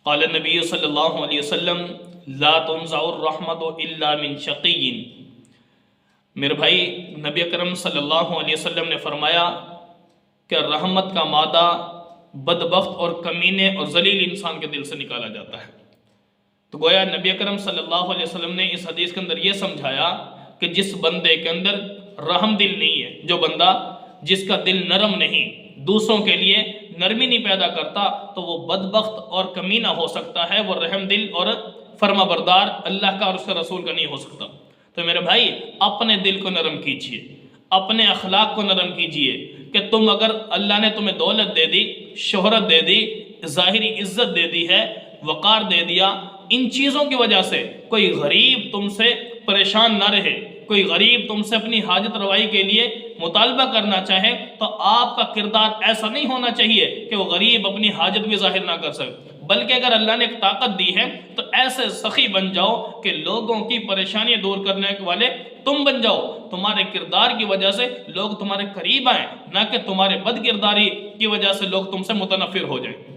قال النبی صلی اللہ علیہ وسلم لا تنزع الرحمت الا من شقی۔ میرے بھائی، نبی اکرم صلی اللہ علیہ وسلم نے فرمایا کہ رحمت کا مادہ بدبخت اور کمینے اور ذلیل انسان کے دل سے نکالا جاتا ہے۔ تو گویا نبی اکرم صلی اللہ علیہ وسلم نے اس حدیث کے اندر یہ سمجھایا کہ جس بندے کے اندر رحم دل نہیں ہے، جو بندہ جس کا دل نرم نہیں، دوسروں کے لیے نرمی نہیں پیدا کرتا، تو وہ بدبخت اور کمینہ ہو سکتا ہے، وہ رحم دل اور فرما بردار اللہ کا اور اس کے رسول کا نہیں ہو سکتا۔ تو میرے بھائی، اپنے دل کو نرم کیجئے، اپنے اخلاق کو نرم کیجئے کہ تم اگر اللہ نے تمہیں دولت دے دی، شہرت دے دی، ظاہری عزت دے دی ہے، وقار دے دیا، ان چیزوں کی وجہ سے کوئی غریب تم سے پریشان نہ رہے، کوئی غریب تم سے اپنی حاجت روائی کے لیے مطالبہ کرنا چاہے، تو آپ کا کردار ایسا نہیں ہونا چاہیے کہ وہ غریب اپنی حاجت بھی ظاہر نہ کر سکے، بلکہ اگر اللہ نے ایک طاقت دی ہے تو ایسے سخی بن جاؤ کہ لوگوں کی پریشانیاں دور کرنے والے تم بن جاؤ۔ تمہارے کردار کی وجہ سے لوگ تمہارے قریب آئیں، نہ کہ تمہارے بد کرداری کی وجہ سے لوگ تم سے متنفر ہو جائیں۔